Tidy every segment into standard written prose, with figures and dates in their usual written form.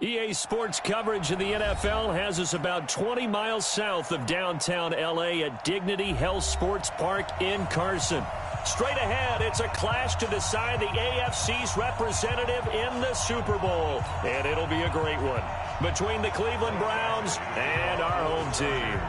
EA Sports coverage of the NFL has us about 20 miles south of downtown L.A. at Dignity Health Sports Park in Carson. Straight ahead, it's a clash to decide the AFC's representative in the Super Bowl. And it'll be a great one between the Cleveland Browns and our home team.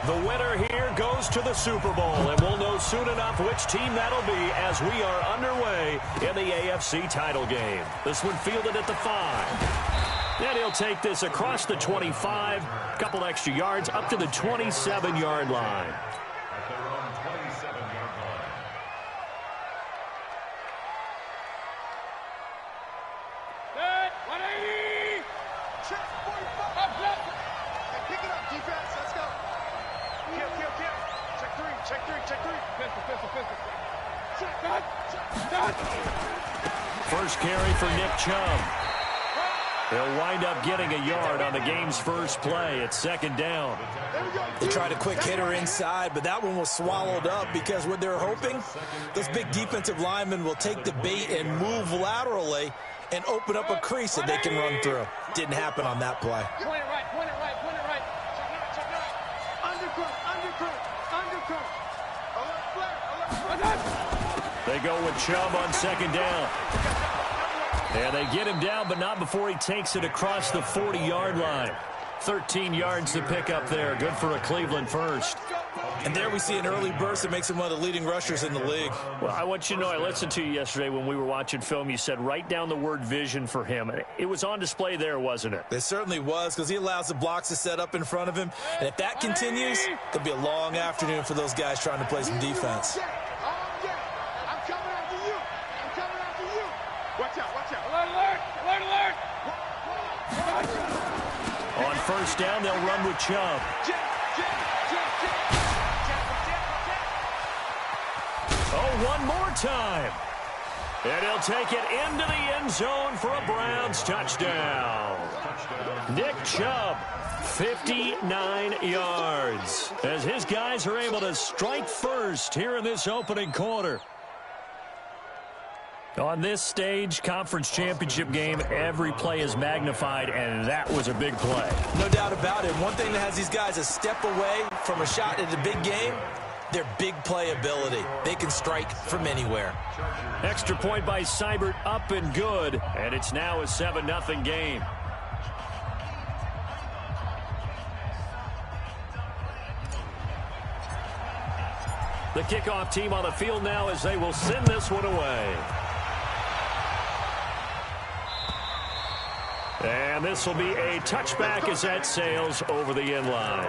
The winner here goes to the Super Bowl, and we'll know soon enough which team that'll be as we are underway in the AFC title game. This one fielded at the 5. And he'll take this across the 25, a couple extra yards up to the 27-yard line. First carry for Nick Chubb. They'll wind up getting a yard on the game's first play. It's second down. They tried a quick hitter inside, but that one was swallowed up because what they're hoping, those big defensive linemen will take the bait and move laterally and open up a crease that they can run through. Didn't happen on that play. Point it right, point it right, point it right. Check it out. Undercut, undercut, undercut. They go with Chubb on second down. And they get him down, but not before he takes it across the 40-yard line. 13 yards to pick up there. Good for a Cleveland first. And there we see an early burst that makes him one of the leading rushers in the league. Well, I want you to know, I listened to you yesterday when we were watching film. You said write down the word vision for him. It was on display there, wasn't it? It certainly was, because he allows the blocks to set up in front of him. And if that continues, it'll be a long afternoon for those guys trying to play some defense. On first down, they'll run with Chubb. Oh, one more time. And he'll take it into the end zone for a Browns touchdown. Nick Chubb, 59 yards, as his guys are able to strike first here in this opening quarter. On this stage, conference championship game, every play is magnified, and that was a big play. No doubt about it. One thing that has these guys a step away from a shot at a big game, their big play ability. They can strike from anywhere. Extra point by Seibert, up and good, and it's now a 7-0 game. The kickoff team on the field now as they will send this one away. And this will be a touchback as that sails over the end line.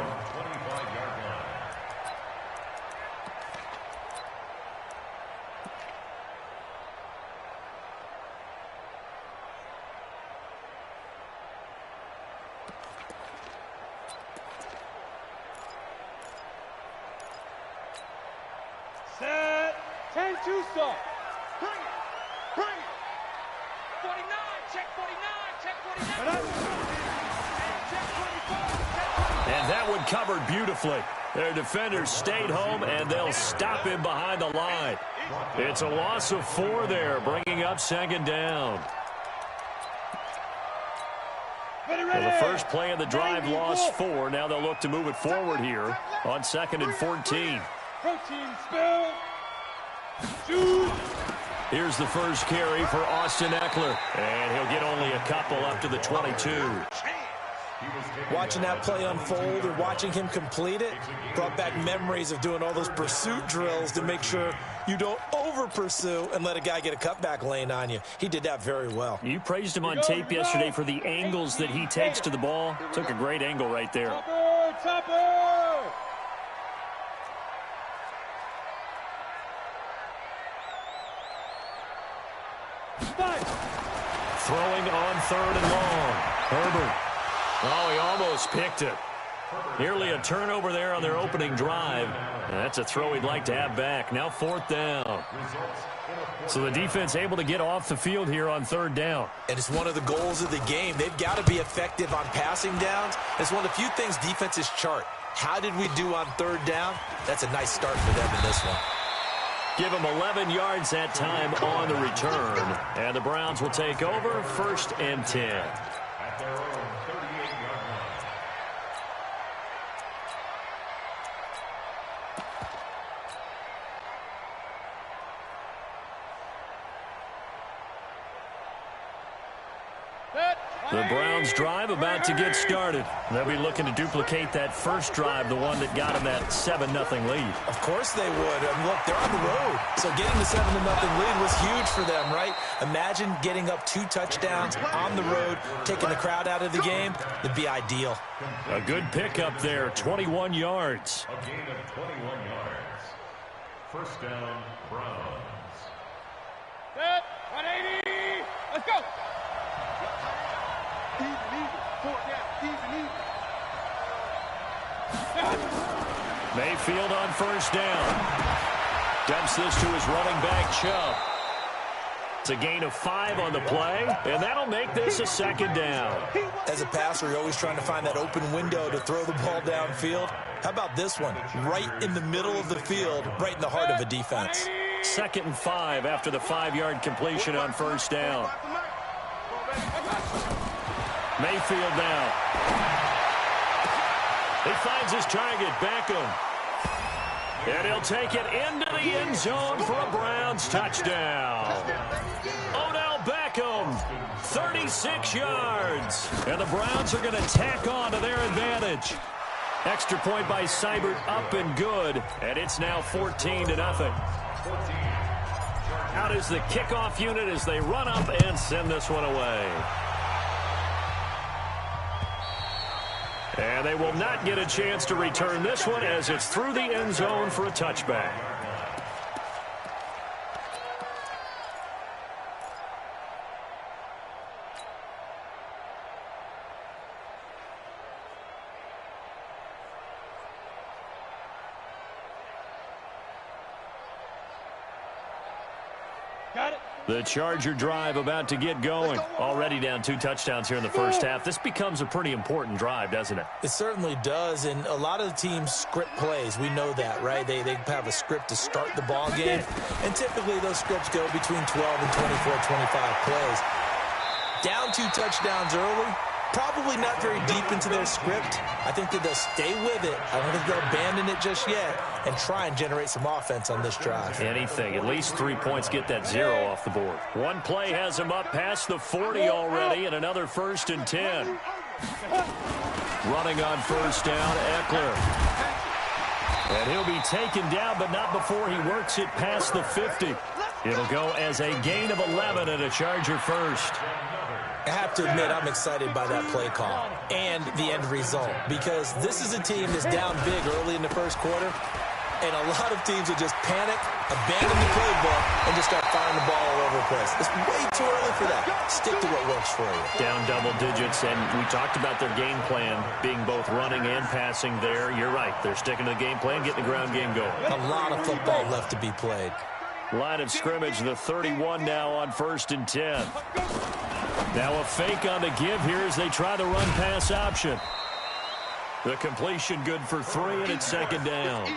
Set. 10-2 stop. Bring it. Bring it. 49. Check 49. Check 49. And that one covered beautifully. Their defenders stayed home, and they'll stop him behind the line. It's a loss of 4 there, bringing up second down. Well, the first play of the drive lost 4. Now they'll look to move it forward here on 2nd and 14. Protein spill. Shoot. Here's the first carry for Austin Eckler. And he'll get only a couple up to the 22. Watching that play unfold and watching him complete it brought back memories of doing all those pursuit drills to make sure you don't over-pursue and let a guy get a cutback lane on you. He did that very well. You praised him on tape yesterday for the angles that he takes to the ball. Took a great angle right there. Topper. Throwing on 3rd and long. Herbert. Oh, he almost picked it. Nearly a turnover there on their opening drive. That's a throw he'd like to have back. Now 4th down. So the defense able to get off the field here on 3rd down. And it's one of the goals of the game. They've got to be effective on passing downs. It's one of the few things defenses chart. How did we do on 3rd down? That's a nice start for them in this one. Give him 11 yards that time on the return. And the Browns will take over 1st and 10. At their own 38-yard line. The Browns drive about to get started. They'll be looking to duplicate that first drive, the one that got them that 7-0 lead. Of course they would. Look, they're on the road. So getting the 7-0 lead was huge for them, right? Imagine getting up 2 touchdowns on the road, taking the crowd out of the game. It'd be ideal. A good pickup there, 21 yards. A gain of 21 yards. First down, Browns. Set, 180. Let's go. Even. 4 down. Even. Mayfield on first down. Dumps this to his running back, Chubb. It's a gain of 5 on the play, and that'll make this a 2nd down. As a passer, you're always trying to find that open window to throw the ball downfield. How about this one? Right in the middle of the field, right in the heart of a defense. 2nd and 5 after the 5-yard completion on first down. Mayfield now. He finds his target, Beckham. And he'll take it into the end zone for a Browns touchdown. Odell Beckham, 36 yards. And the Browns are going to tack on to their advantage. Extra point by Seibert, up and good. And it's now 14-0. Out is the kickoff unit as they run up and send this one away. And they will not get a chance to return this one as it's through the end zone for a touchback. Got it. The Charger drive about to get going. Already down 2 touchdowns here in the first half. This becomes a pretty important drive, doesn't it? It certainly does, and a lot of the teams script plays. We know that, right? They have a script to start the ball game, and typically those scripts go between 12 and 24, 25 plays. Down 2 touchdowns early, probably not very deep into their script. I think that they'll stay with it. I don't think they'll abandon it just yet and try and generate some offense on this drive. Anything. At least 3 points, get that 0 off the board. One play has him up past the 40 already, and another 1st and 10. Running on first down, Eckler. And he'll be taken down, but not before he works it past the 50. It'll go as a gain of 11 and a Charger first. I have to admit, I'm excited by that play call and the end result, because this is a team that's down big early in the first quarter, and a lot of teams will just panic, abandon the playbook, and just start firing the ball all over the place. It's way too early for that. Stick to what works for you. Down double digits, and we talked about their game plan being both running and passing there. You're right. They're sticking to the game plan, getting the ground game going. A lot of football left to be played. Line of scrimmage, the 31 now on 1st and 10. Now a fake on the give here as they try the run-pass option. The completion good for 3, and it's 2nd down.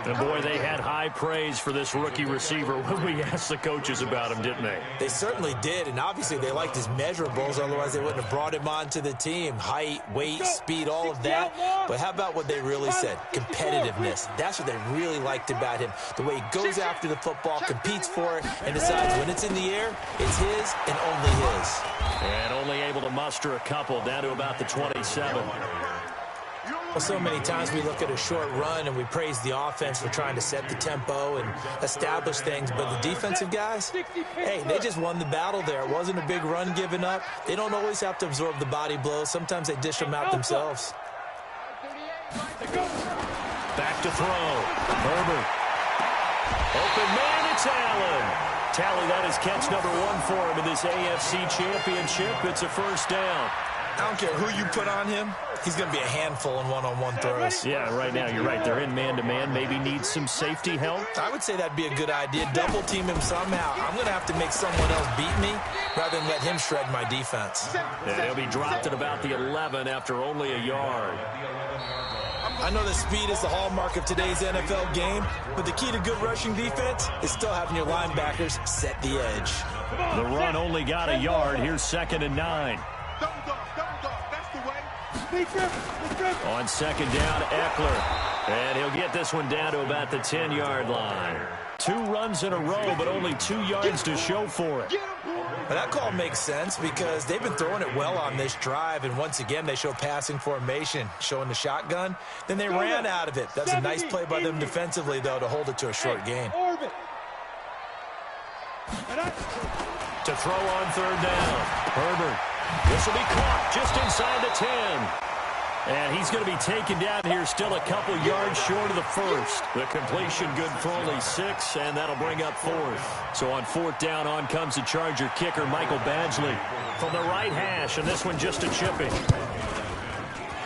And boy, they had high praise for this rookie receiver when we asked the coaches about him, didn't they? They certainly did, and obviously they liked his measurables, otherwise they wouldn't have brought him onto the team. Height, weight, speed, all of that. But how about what they really said? Competitiveness. That's what they really liked about him. The way he goes after the football, competes for it, and decides when it's in the air, it's his and only his. And only able to muster a couple, down to about the 27. Well, so many times we look at a short run and we praise the offense for trying to set the tempo and establish things, but the defensive guys, hey, they just won the battle there. It wasn't a big run given up. They don't always have to absorb the body blows. Sometimes they dish them out themselves. Back to throw. Herbert. Open man, it's Allen. Tally, that is catch number 1 for him in this AFC Championship. It's a first down. I don't care who you put on him. He's going to be a handful in one-on-one throws. Yeah, right now, you're right. They're in man-to-man. Maybe need some safety help. I would say that'd be a good idea. Double team him somehow. I'm going to have to make someone else beat me rather than let him shred my defense. And he'll be dropped at about the 11 after only a yard. I know that speed is the hallmark of today's NFL game, but the key to good rushing defense is still having your linebackers set the edge. The run only got a yard. Here's 2nd and 9. Double dog, that's the way. On 2nd down, Eckler. And he'll get this one down to about the 10-yard line. 2 runs in a row, but only 2 yards to show for it. But that call makes sense because they've been throwing it well on this drive, and once again they show passing formation, showing the shotgun. Then they ran out of it. That's a nice play by them defensively, though, to hold it to a short gain. To throw on 3rd down, Herbert. This will be caught just inside the 10. And he's going to be taken down here, still a couple yards short of the first. The completion good for only 6, and that'll bring up 4th. So on 4th down, on comes the Charger kicker, Michael Badgley, from the right hash, and this one just a chipping.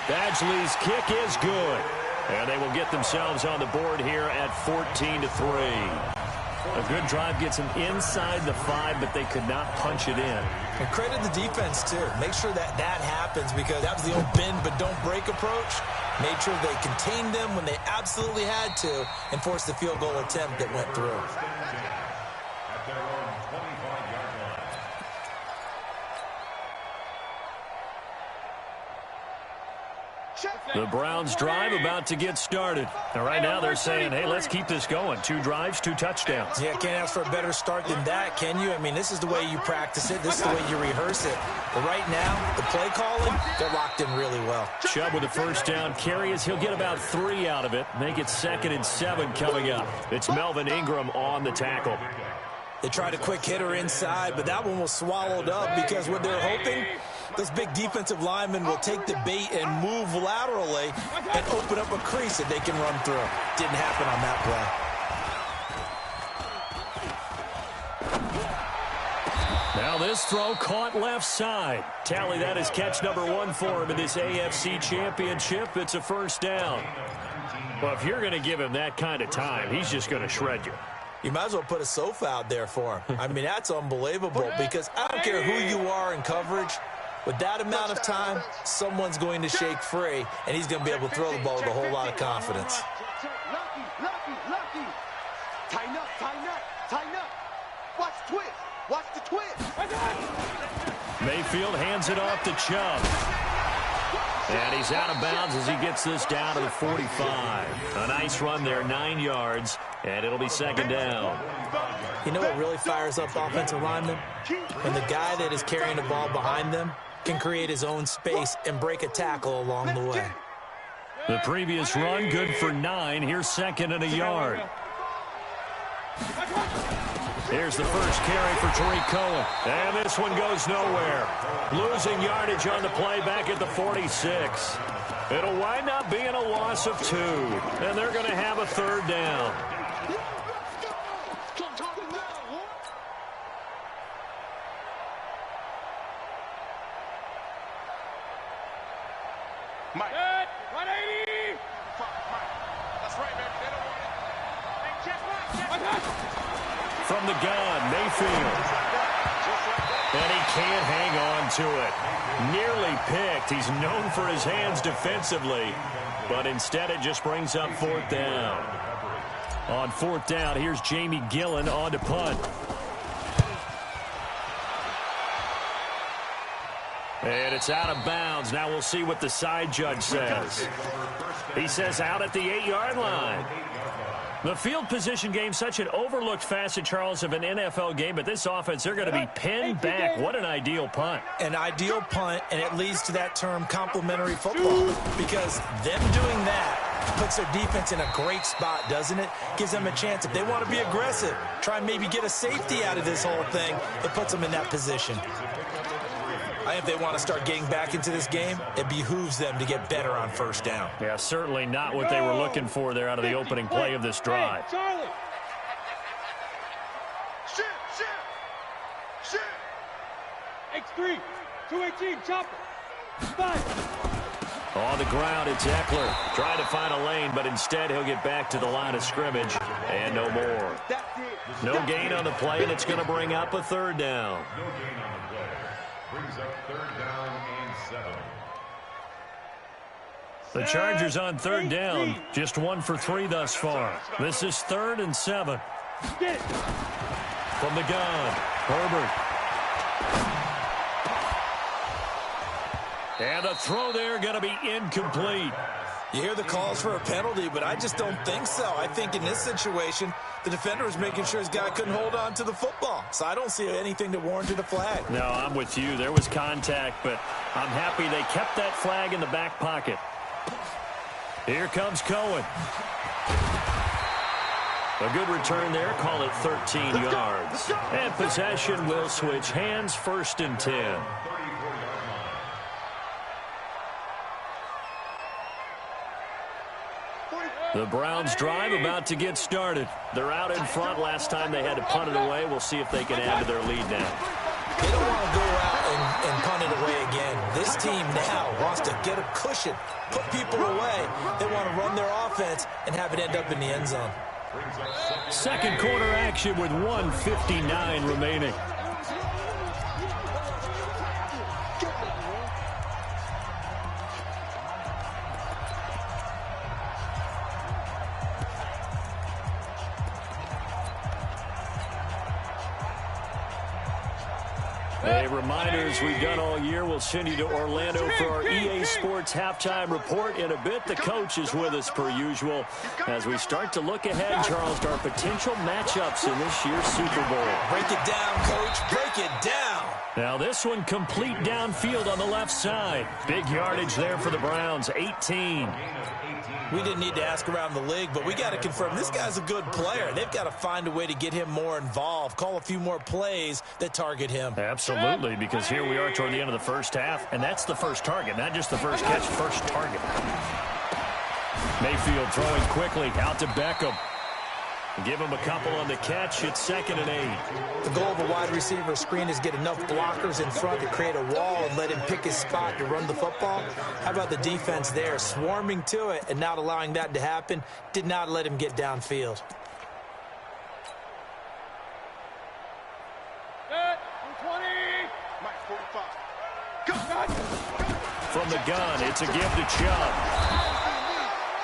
Badgley's kick is good, and they will get themselves on the board here at 14-3. A good drive gets them inside the 5, but they could not punch it in. And credit the defense, too. Make sure that happens because that was the old bend but don't break approach. Made sure they contained them when they absolutely had to and forced the field goal attempt that went through. The Browns drive about to get started. And right now they're saying, hey, let's keep this going. 2 drives, 2 touchdowns. Yeah, can't ask for a better start than that, can you? I mean, this is the way you practice it. This is the way you rehearse it. But right now, the play calling, they're locked in really well. Chubb with a 1st down carry as he'll get about 3 out of it. Make it 2nd and 7 coming up. It's Melvin Ingram on the tackle. They tried a quick hitter inside, but that one was swallowed up because what they're hoping, those big defensive linemen will take the bait and move laterally and open up a crease that they can run through. Didn't happen on that play. Now this throw caught left side. Tally that is catch number 1 for him in this AFC Championship. It's a 1st down. Well, if you're going to give him that kind of time, he's just going to shred you. You might as well put a sofa out there for him. I mean, that's unbelievable because I don't care who you are in coverage. With that amount of time, someone's going to shake free, and he's going to be able to throw the ball with a whole lot of confidence. Lucky. Tighten up. Watch the twist. Mayfield hands it off to Chubb. And he's out of bounds as he gets this down to the 45. A nice run there, 9 yards, and it'll be 2nd down. You know what really fires up offensive linemen? When the guy that is carrying the ball behind them can create his own space and break a tackle along the way. The previous run, good for 9. Here's 2nd and a yard. Here's the first carry for Tariq Cohen. And this one goes nowhere. Losing yardage on the play back at the 46. It'll wind up being a loss of 2. And they're going to have a 3rd down. Mike. 180. That's right, baby. They don't want it. From the gun, Mayfield. And he can't hang on to it. Nearly picked. He's known for his hands defensively. But instead it just brings up 4th down. On 4th down, here's Jamie Gillen on to punt. And it's out of bounds. Now we'll see what the side judge says. He says out at the 8-yard line. The field position game, such an overlooked facet, Charles, of an NFL game, but this offense, they're going to be pinned back. What an ideal punt. An ideal punt, and it leads to that term complementary football, because them doing that puts their defense in a great spot, doesn't it? Gives them a chance. If they want to be aggressive, try and maybe get a safety out of this whole thing, it puts them in that position. I think if they want to start getting back into this game, it behooves them to get better on 1st down. Yeah, certainly not what they were looking for there out of the opening play of this drive. Charlie. Shit. X3, 218, chopper. 5. On the ground, it's Eckler. Trying to find a lane, but instead he'll get back to the line of scrimmage. And no more. No gain on the play, and it's going to bring up a 3rd down. No gain on the play. Brings up 3rd down and 7. The Chargers on third down. Just 1 for 3 thus far. This is 3rd and 7. From the gun, Herbert. And the throw there going to be incomplete. You hear the calls for a penalty, but I just don't think so. I think in this situation, the defender was making sure his guy couldn't hold on to the football. So I don't see anything that warranted a flag. No, I'm with you. There was contact, but I'm happy they kept that flag in the back pocket. Here comes Cohen. A good return there. Call it 13 yards. And possession will switch hands. 1st and 10. The Browns drive about to get started. They're out in front. Last time they had to punt it away. We'll see if they can add to their lead now. They don't want to go out and punt it away again. This team now wants to get a cushion, put people away. They want to run their offense and have it end up in the end zone. Second quarter action with 1:59 remaining. A reminder, as we've done all year, we'll send you to Orlando for our EA Sports halftime report in a bit. The coach is with us per usual as we start to look ahead, Charles, to our potential matchups in this year's Super Bowl. Break it down, Coach. Break it down. Now this one complete downfield on the left side. Big yardage there for the Browns, 18. We didn't need to ask around the league, but we got to confirm this guy's a good player. They've got to find a way to get him more involved, call a few more plays that target him. Absolutely, because here we are toward the end of the first half, and that's the first target, not just the first catch, first target. Mayfield throwing quickly out to Beckham. Give him a couple on the catch. It's 2nd and 8. The goal of a wide receiver screen is get enough blockers in front to create a wall and let him pick his spot to run the football. How about the defense there, swarming to it and not allowing that to happen? Did not let him get downfield. From the gun, it's a give to Chubb.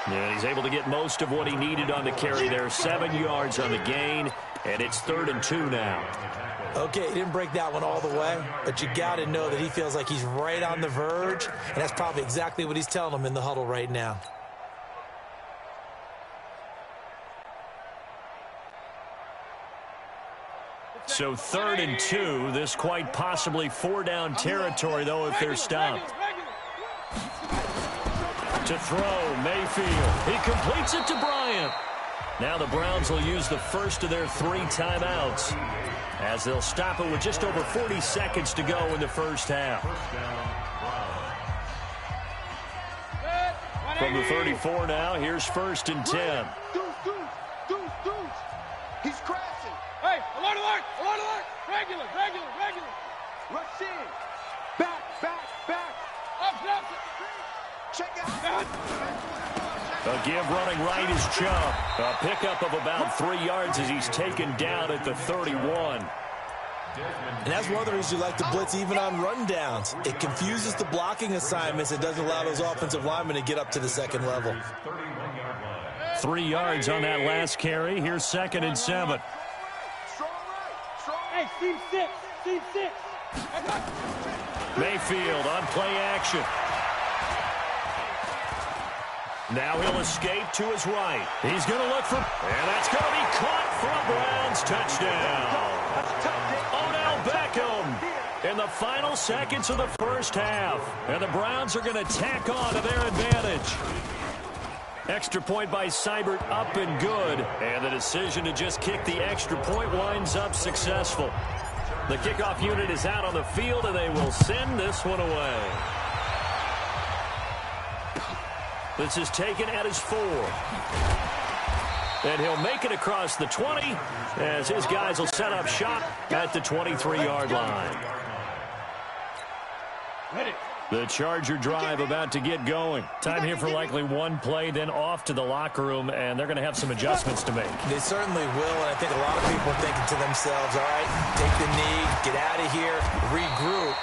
And he's able to get most of what he needed on the carry there. 7 yards on the gain, and it's 3rd and 2 now. Okay, he didn't break that one all the way, but you got to know that he feels like he's right on the verge, and that's probably exactly what he's telling them in the huddle right now. So 3rd and 2. This quite possibly 4-down territory, though, if they're stopped. To throw, Mayfield. He completes it to Bryant. Now the Browns will use the first of their 3 timeouts as they'll stop it with just over 40 seconds to go in the first half. From the 34 now, here's 1st and 10. He's crashing. Hey, alert, alert, alert, alert. Regular. Rush in. Back. Up. Check out. A give running right is Chubb. A pickup of about 3 yards as he's taken down at the 31. And that's one of the reasons you like to blitz even on rundowns. It confuses the blocking assignments. It doesn't allow those offensive linemen to get up to the second level. 3 yards on that last carry. Here's 2nd and 7. Hey, team 6. Mayfield on play action. Now he'll escape to his right. He's going to look for, and that's going to be caught for a Browns touchdown. Odell Beckham in the final seconds of the first half. And the Browns are going to tack on to their advantage. Extra point by Seibert up and good. And the decision to just kick the extra point winds up successful. The kickoff unit is out on the field, and they will send this one away. This is taken at his 4. And he'll make it across the 20 as his guys will set up shop at the 23-yard line. The Charger drive about to get going. Time here for likely one play, then off to the locker room, and they're going to have some adjustments to make. They certainly will, and I think a lot of people are thinking to themselves, all right, take the knee, get out of here, regroup.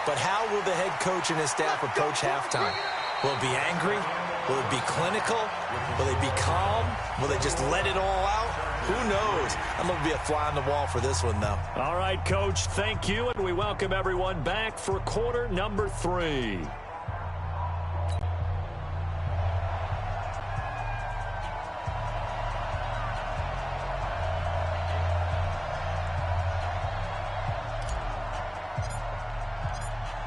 But how will the head coach and his staff approach halftime? Will it be angry? Will it be clinical? Will they be calm? Will they just let it all out? Who knows? I'm going to be a fly on the wall for this one, though. All right, Coach, thank you, and we welcome everyone back for quarter number 3.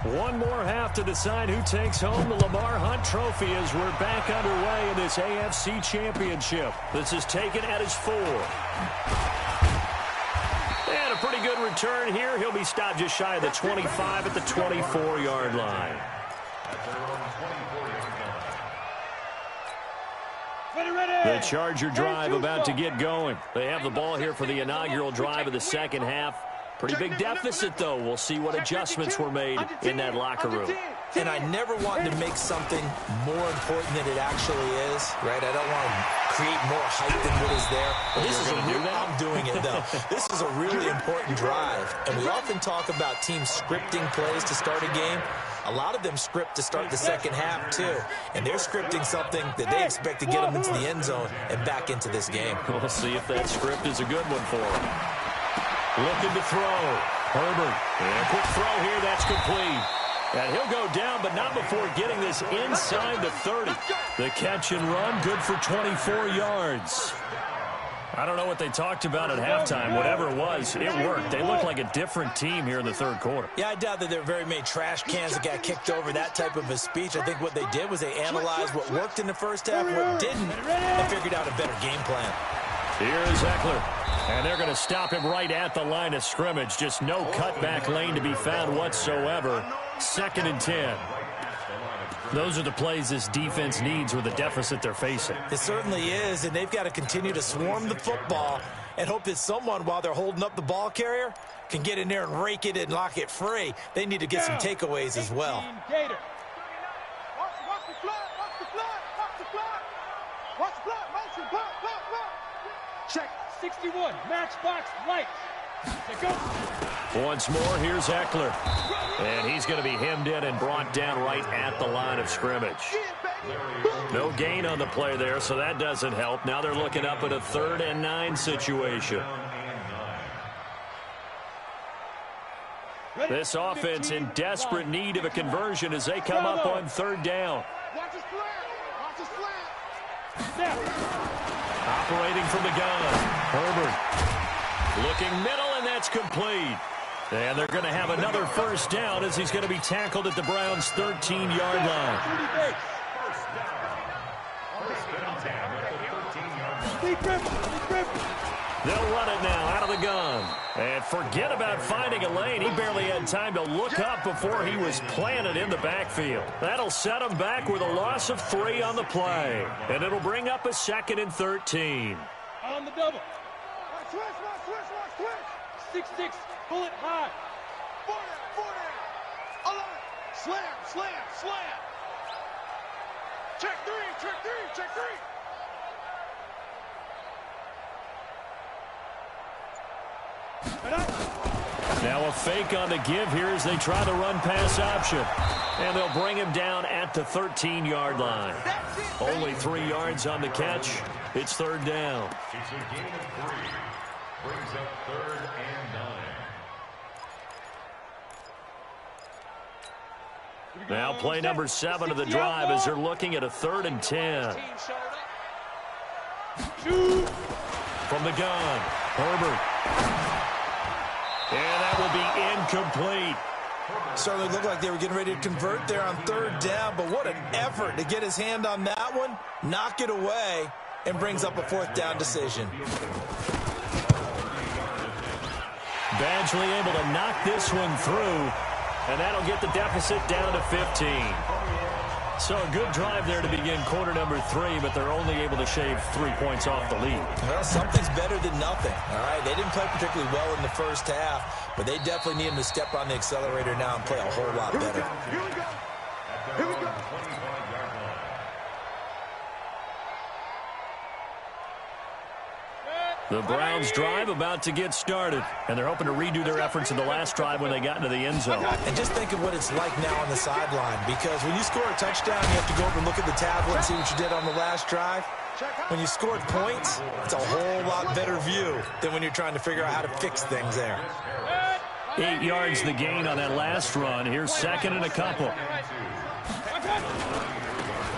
One more half to decide who takes home the Lamar Hunt Trophy as we're back underway in this AFC Championship. This is taken at his 4. And a pretty good return here. He'll be stopped just shy of the 25 at the 24-yard line. The Charger drive about to get going. They have the ball here for the inaugural drive of the second half. Pretty big deficit, though. We'll see what adjustments were made in that locker room. And I never wanted to make something more important than it actually is, right? I don't want to create more hype than what is there. But this is I'm doing it, though. This is a really important drive. And we often talk about teams scripting plays to start a game. A lot of them script to start the second half, too. And they're scripting something that they expect to get them into the end zone and back into this game. We'll see if that script is a good one for them. Looking to throw. Herbert. And a quick throw here. That's complete. And he'll go down, but not before getting this inside the 30. The catch and run, good for 24 yards. I don't know what they talked about at halftime. Whatever it was, it worked. They looked like a different team here in the third quarter. Yeah, I doubt that there were very many trash cans that got kicked over, that type of a speech. I think what they did was they analyzed what worked in the first half, what didn't, and figured out a better game plan. Here's Eckler. And they're going to stop him right at the line of scrimmage. Just no cutback lane to be found whatsoever. 2nd and 10. Those are the plays this defense needs with the deficit they're facing. It certainly is, and they've got to continue to swarm the football and hope that someone, while they're holding up the ball carrier, can get in there and rake it and lock it free. They need to get some takeaways as well. Watch the block, watch the block, watch the block. Watch the block, motion, block. Check 61, matchbox lights. Once more, here's Eckler. And he's going to be hemmed in and brought down right at the line of scrimmage. No gain on the play there, so that doesn't help. Now they're looking up at a 3rd and 9 situation. This offense in desperate need of a conversion as they come up on 3rd down. Watch his flat. Watch his flat. Operating from the gun. Herbert. Looking middle, and that's complete. And they're going to have another first down as he's going to be tackled at the Browns' 13-yard line. They'll run it now out of the gun. And forget about finding a lane. He barely had time to look up before he was planted in the backfield. That'll set him back with a loss of 3 on the play. And it'll bring up a 2nd and 13. On the double. Switch. 6-6, bullet high. 40. Slam. Check three. Now a fake on the give here as they try to run pass option. And they'll bring him down at the 13-yard line. Only 3 yards on the catch. It's 3rd down. It's a gain of 3. Brings up 3rd and 9. Now play number 7 of the drive as they're looking at a 3rd and 10. From the gun, Herbert. And that will be incomplete. Certainly looked like they were getting ready to convert there on 3rd down, but what an effort to get his hand on that one, knock it away, and brings up a 4th down decision. Badgley able to knock this one through, and that'll get the deficit down to 15. So a good drive there to begin quarter number 3, but they're only able to shave 3 points off the lead. Well, something's better than nothing, all right? They didn't play particularly well in the first half, but they definitely need him to step on the accelerator now and play a whole lot better. Here we go. The Browns drive about to get started, and they're hoping to redo their efforts in the last drive when they got into the end zone. And just think of what it's like now on the sideline, because when you score a touchdown, you have to go over and look at the tablet and see what you did on the last drive. When you scored points, it's a whole lot better view than when you're trying to figure out how to fix things there. 8 yards the gain on that last run. Here's second and a couple.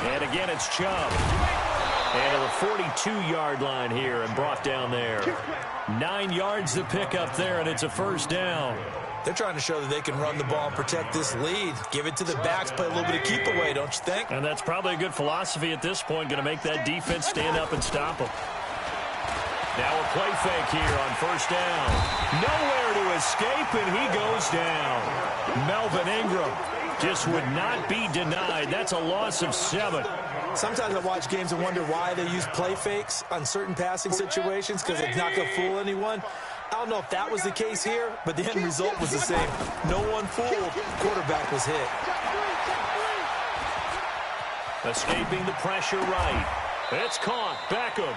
And again, it's Chubb. And to the 42-yard line here and brought down there. 9 yards to pick up there, and it's a first down. They're trying to show that they can run the ball and protect this lead. Give it to the backs, play a little bit of keep away, don't you think? And that's probably a good philosophy at this point, going to make that defense stand up and stop them. Now a play fake here on first down. Nowhere to escape, and he goes down. Melvin Ingram just would not be denied. That's a loss of 7. Sometimes I watch games and wonder why they use play fakes on certain passing situations, because it's not going to fool anyone. I don't know if that was the case here, but the end result was the same. No one fooled. Quarterback was hit. Escaping the pressure right. It's caught. Beckham.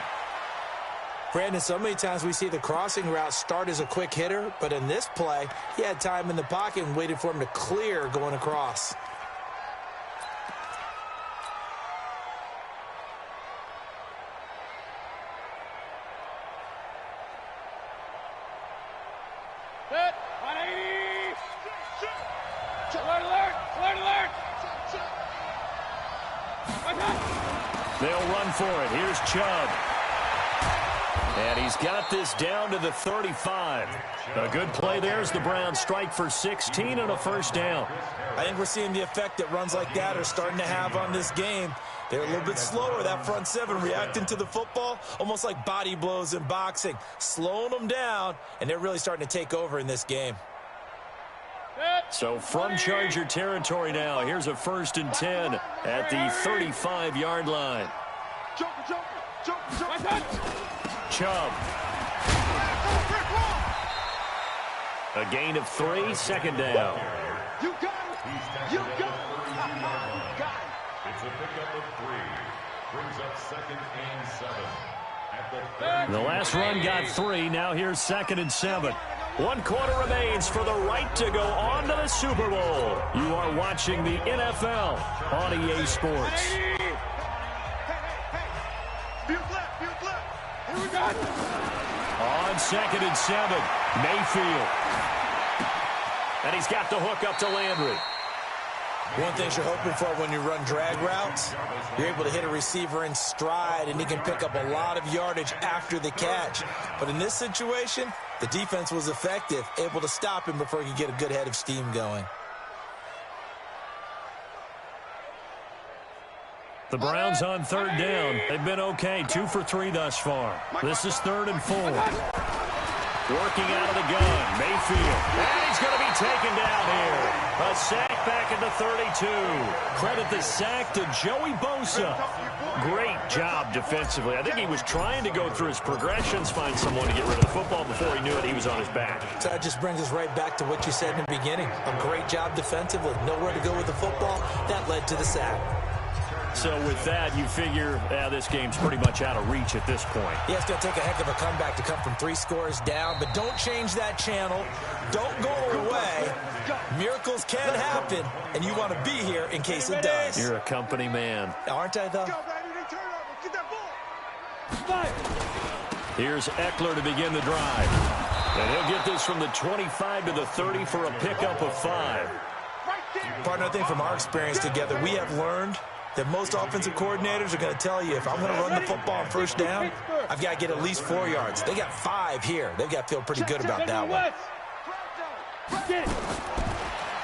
Brandon, so many times we see the crossing route start as a quick hitter, but in this play, he had time in the pocket and waited for him to clear going across. They'll run for it. Here's Chubb. And he's got this down to the 35. A good play there as the Browns strike for 16 and a first down. I think we're seeing the effect that runs like that are starting to have on this game. They're a little bit slower, that front seven, reacting to the football, almost like body blows in boxing, slowing them down, and they're really starting to take over in this game. So from Charger territory now, here's a 1st and 10 at the 35-yard line. Chubb. A gain of 3, second down. You got it. You got it. It's a pickup of 3. Brings up 2nd and 7. At the The last run got 3. Now here's 2nd and 7. 1 quarter remains for the right to go on to the Super Bowl. You are watching the NFL on EA Sports. On 2nd and 7, Mayfield. And he's got the hook up to Landry. One thing you're hoping for when you run drag routes, you're able to hit a receiver in stride, and he can pick up a lot of yardage after the catch. But in this situation, the defense was effective, able to stop him before he could get a good head of steam going. The Browns on 3rd down. They've been okay, 2 for 3 thus far. This is 3rd and 4. Working out of the gun, Mayfield. And he's going to be taken down here. A sack back at the 32. Credit the sack to Joey Bosa. Great job defensively. I think he was trying to go through his progressions, find someone to get rid of the football. Before he knew it, he was on his back. So that just brings us right back to what you said in the beginning. A great job defensively. Nowhere to go with the football. That led to the sack. So with that, you figure this game's pretty much out of reach at this point. Yeah, it's going to take a heck of a comeback to come from 3 scores down, but don't change that channel. Don't go away. Miracles can happen, and you want to be here in case it does. You're a company man. Aren't I, though? Here's Eckler to begin the drive. And he'll get this from the 25 to the 30 for a pickup of 5. Partner, I think from our experience together, we have learned that most offensive coordinators are going to tell you, if I'm going to run the football on first down, I've got to get at least 4 yards. They got 5 here. They've got to feel pretty good about that one.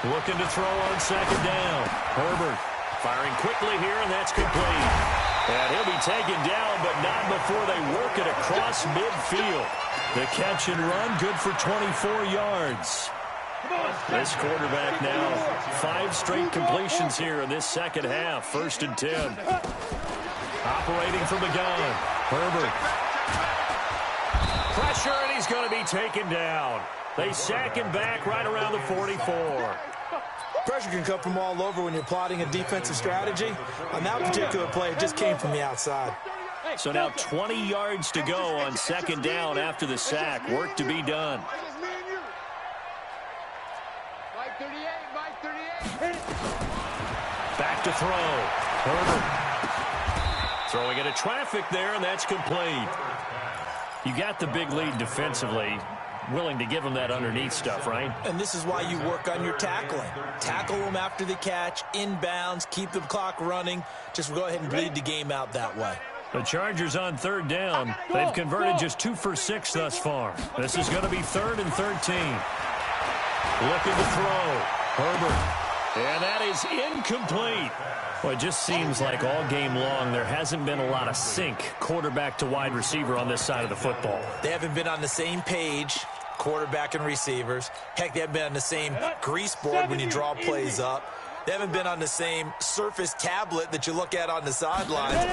Looking to throw on 2nd down. Herbert firing quickly here, and that's complete. And he'll be taken down, but not before they work it across midfield. The catch and run, good for 24 yards. This quarterback now, 5 straight completions here in this second half. 1st and 10. Operating from the gun. Herbert. Pressure, and he's going to be taken down. They sack him back right around the 44. Pressure can come from all over when you're plotting a defensive strategy. On that particular play, it just came from the outside. So now 20 yards to go on second down after the sack. Work to be done. Back to throw. Herbert. Throwing into traffic there, and that's complete. You got the big lead defensively. Willing to give them that underneath stuff, right? And this is why you work on your tackling. Tackle them after the catch, inbounds, keep the clock running. Just go ahead and bleed the game out that way. The Chargers on third down. They've converted just 2 for 6 thus far. This is going to be 3rd and 13. Looking to throw. Herbert. And that is incomplete. Well, it just seems like all game long there hasn't been a lot of sync quarterback to wide receiver on this side of the football. They haven't been on the same page, quarterback and receivers. Heck, they haven't been on the same grease board when you draw plays up. They haven't been on the same Surface tablet that you look at on the sidelines.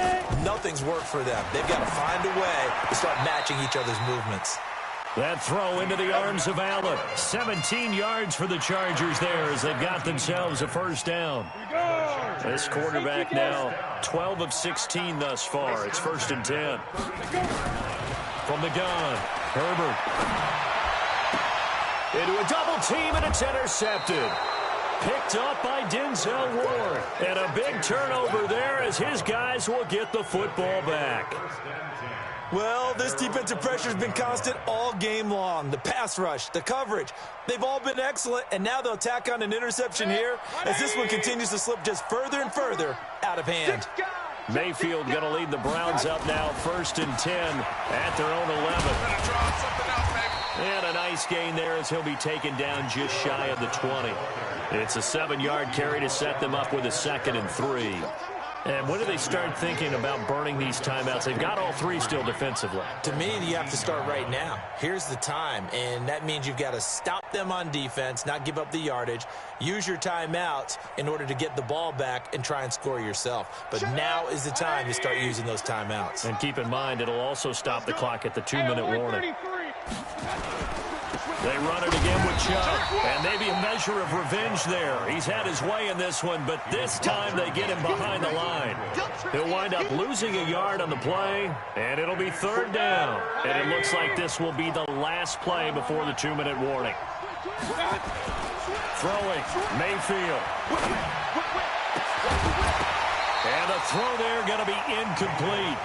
Nothing's worked for them. They've got to find a way to start matching each other's movements. That throw into the arms of Allen. 17 yards for the Chargers there as they've got themselves a first down. This quarterback now 12 of 16 thus far. It's 1st and 10. From the gun, Herbert. Into a double team, and it's intercepted. Picked up by Denzel Ward. And a big turnover there as his guys will get the football back. Well, this defensive pressure has been constant all game long. The pass rush, the coverage, they've all been excellent, and now they'll tack on an interception here as this one continues to slip just further and further out of hand. Mayfield going to lead the Browns up now, 1st and 10 at their own 11. And a nice gain there as he'll be taken down just shy of the 20. It's a 7-yard carry to set them up with a 2nd and 3. And when do they start thinking about burning these timeouts? They've got all 3 still defensively. To me, you have to start right now. Here's the time, and that means you've got to stop them on defense, not give up the yardage, use your timeouts in order to get the ball back and try and score yourself. But now is the time to start using those timeouts. And keep in mind, it'll also stop the clock at the 2-minute warning. They run it again with Chubb, and maybe a measure of revenge there. He's had his way in this one, but this time they get him behind the line. He'll wind up losing a yard on the play, and it'll be 3rd down. And it looks like this will be the last play before the 2-minute warning. Throwing, Mayfield. And the throw there going to be incomplete.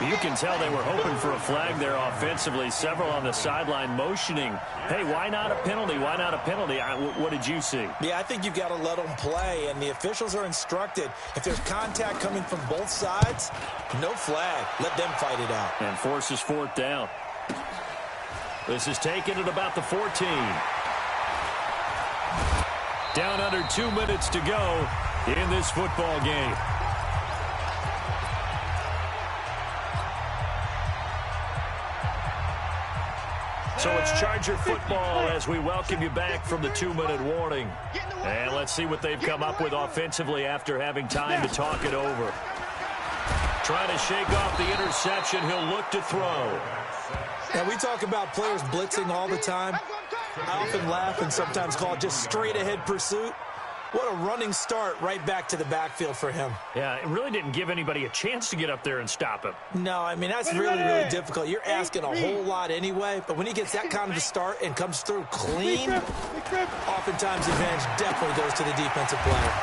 You can tell they were hoping for a flag there offensively. Several on the sideline motioning, hey, why not a penalty? Why not a penalty? What did you see? Yeah, I think you've got to let them play, and the officials are instructed. If there's contact coming from both sides, no flag. Let them fight it out. And forces 4th down. This is taken at about the 14. Down under 2 minutes to go in this football game. So it's Charger football as we welcome you back from the 2-minute warning. And let's see what they've come up with offensively after having time to talk it over. Trying to shake off the interception. He'll look to throw. Now, we talk about players blitzing all the time. I often laugh and sometimes call it just straight-ahead pursuit. What a running start right back to the backfield for him. Yeah, it really didn't give anybody a chance to get up there and stop him. No, I mean, that's really, really difficult. You're asking a whole lot anyway, but when he gets that kind of a start and comes through clean, oftentimes the advantage definitely goes to the defensive player.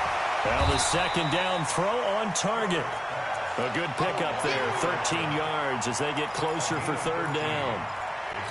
Well, the 2nd down throw on target. A good pickup there, 13 yards as they get closer for 3rd down.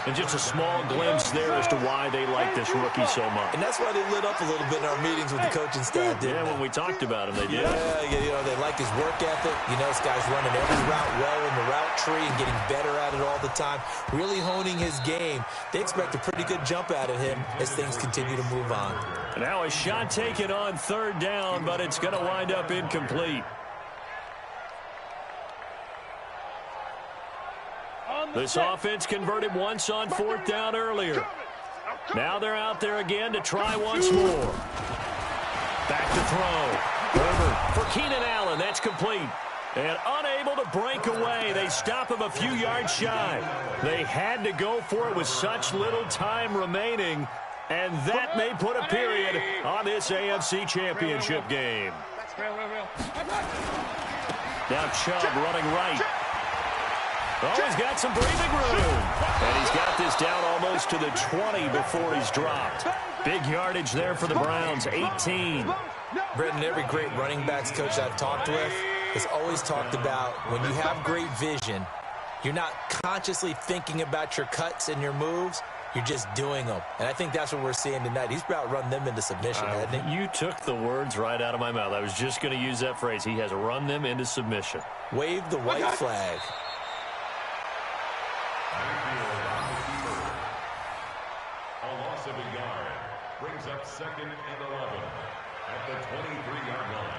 And just a small glimpse there as to why they like this rookie so much. And that's why they lit up a little bit in our meetings with the coaching staff, didn't when we talked about him, they did. Yeah, you know, they like his work ethic. You know, this guy's running every route well in the route tree and getting better at it all the time, really honing his game. They expect a pretty good jump out of him as things continue to move on. Now a shot taken on 3rd down, but it's going to wind up incomplete. This offense converted once on 4th down earlier. Now they're out there again to try once more. Back to throw. Herbert for Keenan Allen. That's complete. And unable to break away. They stop him a few yards shy. They had to go for it with such little time remaining. And that may put a period on this AFC Championship game. Now Chubb running right. Oh, he's got some breathing room. And he's got this down almost to the 20 before he's dropped. Big yardage there for the Browns, 18. Brendan, every great running backs coach I've talked with has always talked about when you have great vision, you're not consciously thinking about your cuts and your moves. You're just doing them. And I think that's what we're seeing tonight. He's about to run them into submission, hasn't he? You took the words right out of my mouth. I was just going to use that phrase. He has run them into submission. Wave the white flag. A loss of a yard brings up 2nd and 11 at the 23-yard line.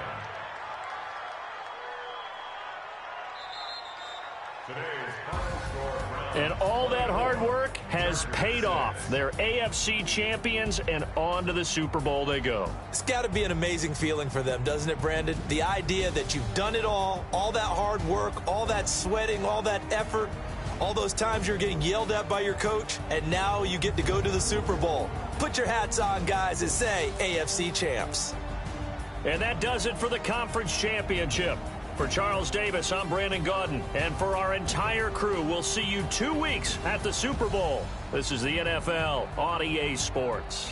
Today's final score. And all that hard work has paid off. They're AFC champions, and on to the Super Bowl they go. It's got to be an amazing feeling for them, doesn't it, Brandon? The idea that you've done it all that hard work, all that sweating, all that effort, all those times you're getting yelled at by your coach, and now you get to go to the Super Bowl. Put your hats on, guys, and say AFC champs. And that does it for the conference championship. For Charles Davis, I'm Brandon Gaudin. And for our entire crew, we'll see you 2 weeks at the Super Bowl. This is the NFL on EA Sports.